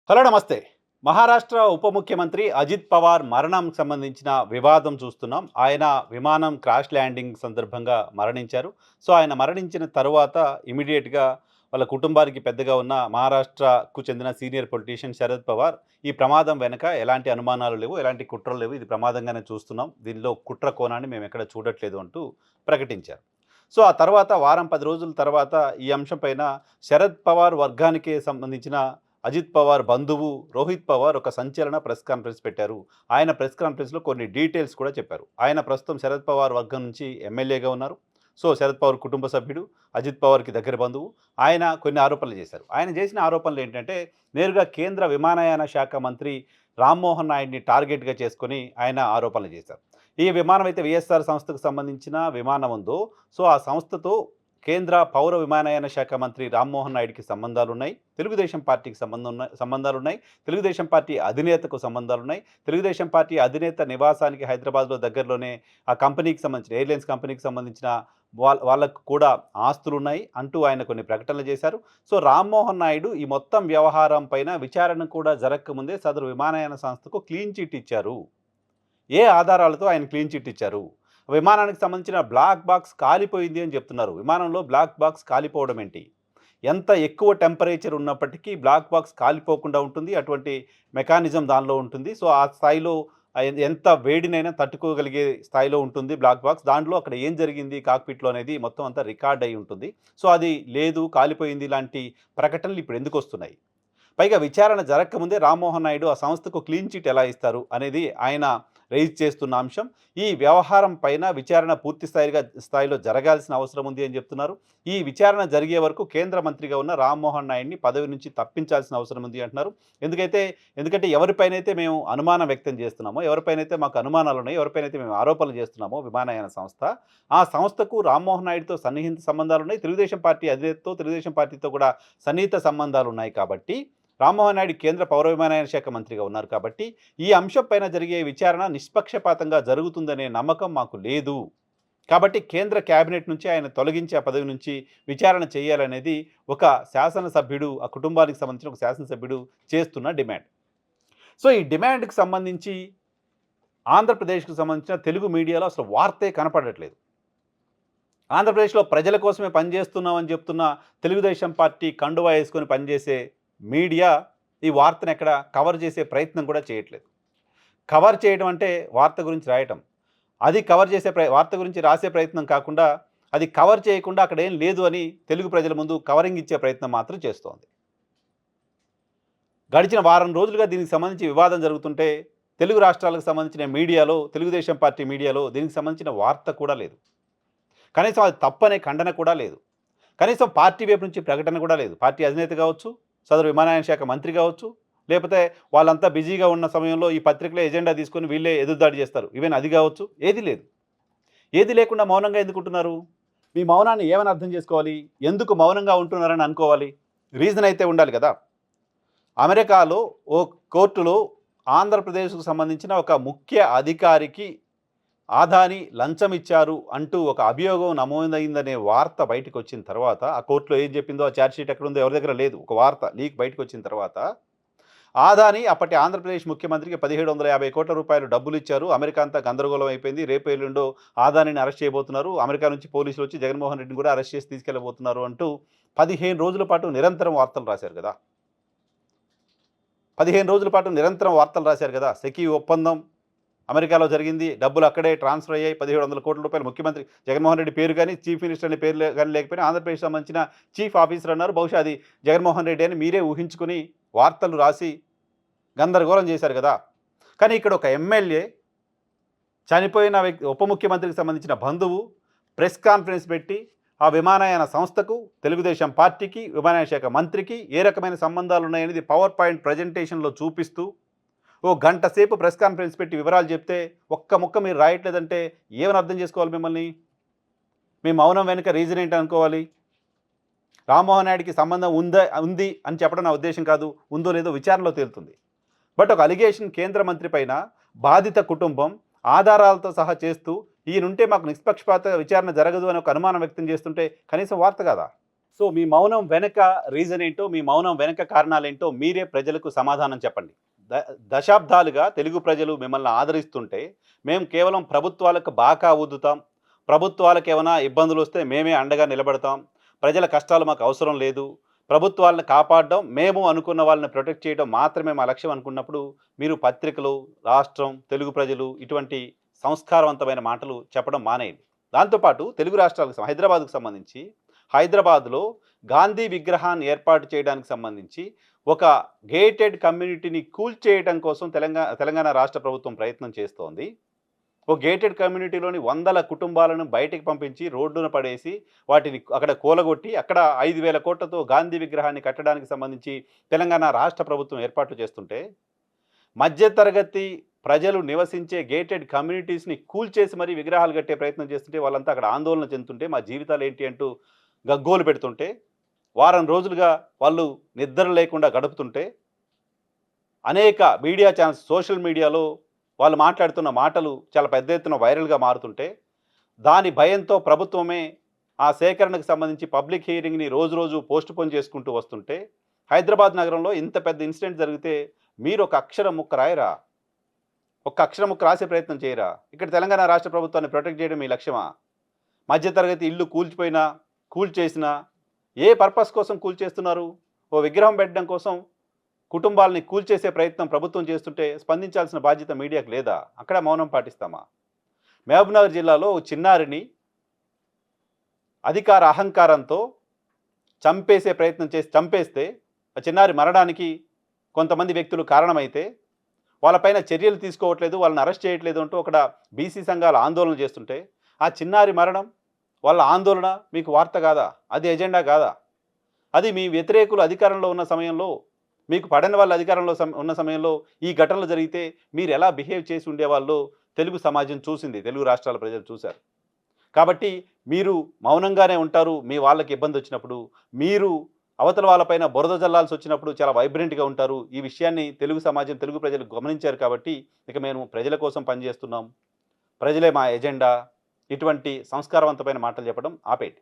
Hello నమస్తే. మహారాష్ట్ర ఉప ముఖ్యమంత్రి అజిత్ పవార్ మరణం సంబంధించిన వివాదం చూస్తున్నాం. ఆయన విమానం క్రాష్ ల్యాండింగ్ సందర్భంగా మరణించారు. సో, ఆయన మరణించిన తరువాత ఇమ్మీడియేట్‌గా వాళ్ళ కుటుంబానికి పెద్దగా ఉన్న మహారాష్ట్రకు చెందిన సీనియర్ పొలిటీషియన్ శరద్ పవార్ ఈ ప్రమాదం వెనక ఎలాంటి అనుమానాలు లేవు, ఎలాంటి కుట్రలు లేవు. ఇది ప్రమాదంగానే చూస్తున్నాం. దీనిలో కుట్ర కోణాన్ని మేమెక్కడ చూడట్లేదు అంటూ ప్రకటించారు. సో, ఆ తర్వాత వారం 10 రోజుల తర్వాత ఈ అంశం పైన శరద్ పవార్ వర్గానికే సంబంధించిన అజిత్ పవార్ బంధువు రోహిత్ పవార్ ఒక సంచలన ప్రెస్ కాన్ఫరెన్స్ పెట్టారు. ఆయన ప్రెస్ కాన్ఫరెన్స్‌లో కొన్ని డీటెయిల్స్ కూడా చెప్పారు. ఆయన ప్రస్తుతం శరద్ పవార్ వర్గం నుంచి ఎమ్మెల్యేగా ఉన్నారు. సో, శరద్ పవార్ కుటుంబ సభ్యుడు, అజిత్ పవార్‌కి దగ్గర బంధువు. ఆయన కొన్ని ఆరోపణలు చేశారు. ఆయన చేసిన ఆరోపణలు ఏంటంటే, నేరుగా కేంద్ర విమానయాన శాఖ మంత్రి రామ్మోహన్ నాయుడిని టార్గెట్‌గా చేసుకొని ఆయన ఆరోపణలు చేశారు. ఈ విమానం అయితే విఎస్ఆర్ సంస్థకు సంబంధించిన విమానం ఉందో, సో, ఆ సంస్థతో కేంద్ర పౌర విమానయాన శాఖ మంత్రి రామ్మోహన్ నాయుడికి సంబంధాలున్నాయి. తెలుగుదేశం పార్టీకి సంబంధాలున్నాయి. తెలుగుదేశం పార్టీ అధినేతకు సంబంధాలున్నాయి. తెలుగుదేశం పార్టీ అధినేత నివాసానికి హైదరాబాద్‌లో దగ్గరలోనే ఆ కంపెనీకి సంబంధించిన ఎయిర్‌లైన్స్ కంపెనీకి సంబంధించిన వాళ్ళకు కూడా ఆస్తులున్నాయి అంటూ ఆయన కొన్ని ప్రకటనలు చేశారు. సో, రామ్మోహన్ నాయుడు ఈ మొత్తం వ్యవహారం పైన విచారణ కూడా జరగకముందే సదరు విమానయాన సంస్థకు క్లీన్ చిట్ ఇచ్చారు. ఏ ఆధారాలతో ఆయన క్లీన్ చిట్ ఇచ్చారు? విమానానికి సంబంధించిన బ్లాక్ బాక్స్ కాలిపోయింది అని చెప్తున్నారు. విమానంలో బ్లాక్ బాక్స్ కాలిపోవడం ఏంటి? ఎంత ఎక్కువ టెంపరేచర్ ఉన్నప్పటికీ బ్లాక్ బాక్స్ కాలిపోకుండా ఉంటుంది. అటువంటి మెకానిజం దానిలో ఉంటుంది. సో, ఆ స్థాయిలో ఎంత వేడినైనా తట్టుకోగలిగే స్థాయిలో ఉంటుంది బ్లాక్ బాక్స్. దాంట్లో అక్కడ ఏం జరిగింది కాక్పిట్‌లో అనేది మొత్తం అంతా రికార్డ్ అయ్యి ఉంటుంది. సో, అది లేదు, కాలిపోయింది లాంటి ప్రకటనలు ఇప్పుడు ఎందుకొస్తున్నాయి? పైగా విచారణ జరగకముందే రామ్మోహన్ నాయుడు ఆ సంస్థకు క్లీన్ చిట్ ఎలా ఇస్తారు అనేది ఆయన రైజ్ చేస్తున్న అంశం. ఈ వ్యవహారం పైన విచారణ పూర్తి స్థాయిలో జరగాల్సిన అవసరం ఉంది అని చెప్తున్నారు. ఈ విచారణ జరిగే వరకు కేంద్ర మంత్రిగా ఉన్న రామ్మోహన్ నాయుడిని పదవి నుంచి తప్పించాల్సిన అవసరం ఉంది అంటున్నారు. ఎందుకంటే ఎవరిపైనైతే మేము అనుమానం వ్యక్తం చేస్తున్నామో, ఎవరిపైనైతే మాకు అనుమానాలు ఉన్నాయో, ఎవరిపైనైతే మేము ఆరోపణలు చేస్తున్నామో విమానయాన సంస్థ, ఆ సంస్థకు రామ్మోహన్ నాయుడుతో సన్నిహిత సంబంధాలున్నాయి. తెలుగుదేశం పార్టీ అధినేతతో, తెలుగుదేశం పార్టీతో కూడా సన్నిహిత సంబంధాలున్నాయి కాబట్టి రామ్మోహన్ నాయుడు కేంద్ర పౌర విమానయాన శాఖ మంత్రిగా ఉన్నారు కాబట్టి, ఈ అంశం పైన జరిగే విచారణ నిష్పక్షపాతంగా జరుగుతుందనే నమ్మకం మాకు లేదు. కాబట్టి కేంద్ర కేబినెట్ నుంచి ఆయన తొలగించి ఆ పదవి నుంచి విచారణ చేయాలనేది ఒక శాసనసభ్యుడు, ఆ కుటుంబానికి సంబంధించిన ఒక శాసనసభ్యుడు చేస్తున్న డిమాండ్. సో, ఈ డిమాండ్‌కి సంబంధించి ఆంధ్రప్రదేశ్‌కి సంబంధించిన తెలుగు మీడియాలో అసలు వార్తే కనపడట్లేదు. ఆంధ్రప్రదేశ్‌లో ప్రజల కోసమే పనిచేస్తున్నామని చెప్తున్న తెలుగుదేశం పార్టీ కండువా వేసుకొని పనిచేసే మీడియా ఈ వార్తను ఎక్కడ కవర్ చేసే ప్రయత్నం కూడా చేయట్లేదు. కవర్ చేయడం అంటే వార్త గురించి రాయటం. అది కవర్ చేసే వార్త గురించి రాసే ప్రయత్నం కాకుండా, అది కవర్ చేయకుండా అక్కడ ఏం లేదు అని తెలుగు ప్రజల ముందు కవరింగ్ ఇచ్చే ప్రయత్నం మాత్రం చేస్తోంది. గడిచిన వారం రోజులుగా దీనికి సంబంధించి వివాదం జరుగుతుంటే, తెలుగు రాష్ట్రాలకు సంబంధించిన మీడియాలో, తెలుగుదేశం పార్టీ మీడియాలో దీనికి సంబంధించిన వార్త కూడా లేదు. కనీసం అది తప్పనే ఖండన కూడా లేదు. కనీసం పార్టీ వైపు నుంచి ప్రకటన కూడా లేదు. పార్టీ అధినేత కావచ్చు, సదరు విమానయాన శాఖ మంత్రి కావచ్చు, లేకపోతే వాళ్ళంతా బిజీగా ఉన్న సమయంలో ఈ పత్రికలో ఎజెండా తీసుకొని వీళ్ళే ఎదురుదాడి చేస్తారు. ఈవెన్ అది కావచ్చు. ఏది లేదు. ఏది లేకుండా మౌనంగా ఎందుకుంటున్నారు? మీ మౌనాన్ని ఏమని అర్థం చేసుకోవాలి? ఎందుకు మౌనంగా ఉంటున్నారని అనుకోవాలి? రీజన్ అయితే ఉండాలి కదా! అమెరికాలో ఓ కోర్టులో ఆంధ్రప్రదేశ్‌కు సంబంధించిన ఒక ముఖ్య అధికారికి ఆదాని లంచం ఇచ్చారు అంటూ ఒక అభియోగం నమోదైందనే వార్త బయటకొచ్చిన తర్వాత, ఆ కోర్టులో ఏం చెప్పిందో, ఆ ఛార్జ్ షీట్ ఎక్కడుందో ఎవరి దగ్గర లేదు. ఒక వార్త లీక్ బయటకొచ్చిన తర్వాత, ఆదాని అప్పటి ఆంధ్రప్రదేశ్ ముఖ్యమంత్రికి రూ. 1750,00,00,000 డబ్బులిచ్చారు. అమెరికా అంతా గందరగోళం అయిపోయింది. రేపో ఎల్లుండో ఆదానిని అరెస్ట్ చేయబోతున్నారు. అమెరికా నుంచి పోలీసులు వచ్చి జగన్మోహన్ రెడ్డిని కూడా అరెస్ట్ చేసి తీసుకెళ్లబోతున్నారు అంటూ 15 రోజుల పాటు నిరంతరం వార్తలు రాశారు కదా! 15 రోజుల పాటు నిరంతరం వార్తలు రాశారు కదా! సెకీ ఒప్పందం అమెరికాలో జరిగింది. డబ్బులు అక్కడే ట్రాన్స్‌ఫర్ అయ్యాయి. రూ. 1,700,00,00,000 ముఖ్యమంత్రి జగన్మోహన్ రెడ్డి పేరు గాని, చీఫ్ మినిస్టర్ అనే పేరు గాని లేకపోయినా ఆంధ్రప్రదేశ్‌కి సంబంధించిన చీఫ్ ఆఫీసర్ అన్నారు. బహుశా అది జగన్మోహన్ రెడ్డి అని మీరే ఊహించుకొని వార్తలు రాసి గందరగోళం చేశారు కదా! కానీ ఇక్కడ ఒక ఎమ్మెల్యే, చనిపోయిన వ్యక్తి, ఉప ముఖ్యమంత్రికి సంబంధించిన బంధువు ప్రెస్ కాన్ఫరెన్స్ పెట్టి ఆ విమానయాన సంస్థకు, తెలుగుదేశం పార్టీకి, విమానయాన శాఖ మంత్రికి ఏ రకమైన సంబంధాలున్నాయనేది పవర్ పాయింట్ ప్రజెంటేషన్‌లో చూపిస్తూ ఓ గంట సేపు ప్రెస్ కాన్ఫరెన్స్ పెట్టి వివరాలు చెప్తే, ఒక్క ముక్క మీరు రాయట్లేదంటే ఏమని అర్థం చేసుకోవాలి మిమ్మల్ని? మీ మౌనం వెనుక రీజన్ ఏంటి అనుకోవాలి? రామ్మోహన్ నాయుడికి సంబంధం ఉంది అని చెప్పడం నా ఉద్దేశ్యం కాదు. ఉందో లేదో విచారణలో తేలుతుంది. బట్ ఒక అలిగేషన్ కేంద్ర మంత్రి పైన బాధిత కుటుంబం ఆధారాలతో సహా చేస్తూ, ఈయనుంటే మాకు నిష్పక్షపాత విచారణ జరగదు అని ఒక అనుమానం వ్యక్తం చేస్తుంటే కనీసం వార్త కాదా? సో మీ మౌనం వెనక రీజన్ ఏంటో, మీ మౌనం వెనక కారణాలేంటో మీరే ప్రజలకు సమాధానం చెప్పండి. దశాబ్దాలుగా తెలుగు ప్రజలు మిమ్మల్ని ఆదరిస్తుంటే, మేము కేవలం ప్రభుత్వాలకు బాకా ఊదుతాం. ప్రభుత్వాలకేమైనా ఇబ్బందులొస్తే మేమే అండగా నిలబడతాం. ప్రజల కష్టాలు మాకు అవసరం లేదు. ప్రభుత్వాలను కాపాడడం, మేము అనుకున్న వాళ్ళని ప్రొటెక్ట్ చేయడం మాత్రమే మా లక్ష్యం అనుకున్నప్పుడు, మీరు పత్రికలు, రాష్ట్రం, తెలుగు ప్రజలు ఇటువంటి సంస్కారవంతమైన మాటలు చెప్పడం మానేయండి. దాంతో పాటు తెలుగు రాష్ట్రాలకు హైదరాబాద్‌కు సంబంధించి, హైదరాబాద్‌లో గాంధీ విగ్రహాన్ని ఏర్పాటు చేయడానికి సంబంధించి ఒక గేటెడ్ కమ్యూనిటీని కూల్చేయడం కోసం తెలంగాణ రాష్ట్ర ప్రభుత్వం ప్రయత్నం చేస్తోంది. ఒక గేటెడ్ కమ్యూనిటీలోని వందల కుటుంబాలను బయటికి పంపించి రోడ్డున పడేసి వాటిని అక్కడ కూలగొట్టి అక్కడ 5,000 కోట్లతో గాంధీ విగ్రహాన్ని కట్టడానికి సంబంధించి తెలంగాణ రాష్ట్ర ప్రభుత్వం ఏర్పాట్లు చేస్తుంటే, మధ్యతరగతి ప్రజలు నివసించే గేటెడ్ కమ్యూనిటీస్‌ని కూల్చేసి మరీ విగ్రహాలు కట్టే ప్రయత్నం చేస్తుంటే, వాళ్ళంతా అక్కడ ఆందోళన చెందుతుంటే, మా జీవితాలేంటి అంటూ గగ్గోలు పెడుతుంటే, వారం రోజులుగా వాళ్ళు నిద్ర లేకుండా గడుపుతుంటే, అనేక మీడియా ఛానల్స్ సోషల్ మీడియాలో వాళ్ళు మాట్లాడుతున్న మాటలు చాలా పెద్ద ఎత్తున వైరల్‌గా మారుతుంటే, దాని భయంతో ప్రభుత్వమే ఆ సేకరణకు సంబంధించి పబ్లిక్ హియరింగ్‌ని రోజు పోస్ట్‌పోన్ చేసుకుంటూ వస్తుంటే, హైదరాబాద్ నగరంలో ఇంత పెద్ద ఇన్సిడెంట్ జరిగితే మీరు ఒక అక్షరం ముక్క రాయరా? ఒక్క అక్షరం ముక్క రాసే ప్రయత్నం చేయరా? ఇక్కడ తెలంగాణ రాష్ట్ర ప్రభుత్వాన్ని ప్రొటెక్ట్ చేయడం మీ లక్ష్యమా? మధ్యతరగతి ఇల్లు కూల్చిపోయినా, కూల్చేసినా ఏ పర్పస్ కోసం కూల్చేస్తున్నారు? ఓ విగ్రహం పెట్టడం కోసం కుటుంబాలని కూల్చేసే ప్రయత్నం ప్రభుత్వం చేస్తుంటే స్పందించాల్సిన బాధ్యత మీడియాకు లేదా? అక్కడ మౌనం పాటిస్తామా? మహబూబ్‌నగర్ జిల్లాలో ఓ చిన్నారిని అధికార అహంకారంతో చంపేసే ప్రయత్నం చేసి చంపేస్తే, ఆ చిన్నారి మరణానికి కొంతమంది వ్యక్తులు కారణమైతే, వాళ్ళపైన చర్యలు తీసుకోవట్లేదు, వాళ్ళని అరెస్ట్ చేయట్లేదు అంటూ అక్కడ బీసీ సంఘాలు ఆందోళన చేస్తుంటే, ఆ చిన్నారి మరణం, వాళ్ళ ఆందోళన మీకు వార్త కాదా? అది ఎజెండా కాదా? అది మీ వ్యతిరేకులు అధికారంలో ఉన్న సమయంలో, మీకు పడని వాళ్ళు అధికారంలో ఉన్న సమయంలో ఈ ఘటనలు జరిగితే మీరు ఎలా బిహేవ్ చేసి ఉండేవాళ్ళో తెలుగు సమాజం చూసింది. తెలుగు రాష్ట్రాల ప్రజలు చూశారు. కాబట్టి మీరు మౌనంగానే ఉంటారు. మీ వాళ్ళకి ఇబ్బందొచ్చినప్పుడు. మీరు అవతల వాళ్ళపైన బురద జల్లాల్సి వచ్చినప్పుడు చాలా వైబ్రెంట్‌గా ఉంటారు. ఈ విషయాన్ని తెలుగు సమాజం, తెలుగు ప్రజలు గమనించారు కాబట్టి, ఇక మేము ప్రజల కోసం పనిచేస్తున్నాం. ప్రజలే మా ఎజెండా. ఇటువంటి సంస్కారవంతమైన మాటలు చెప్పడం ఆపేయండి.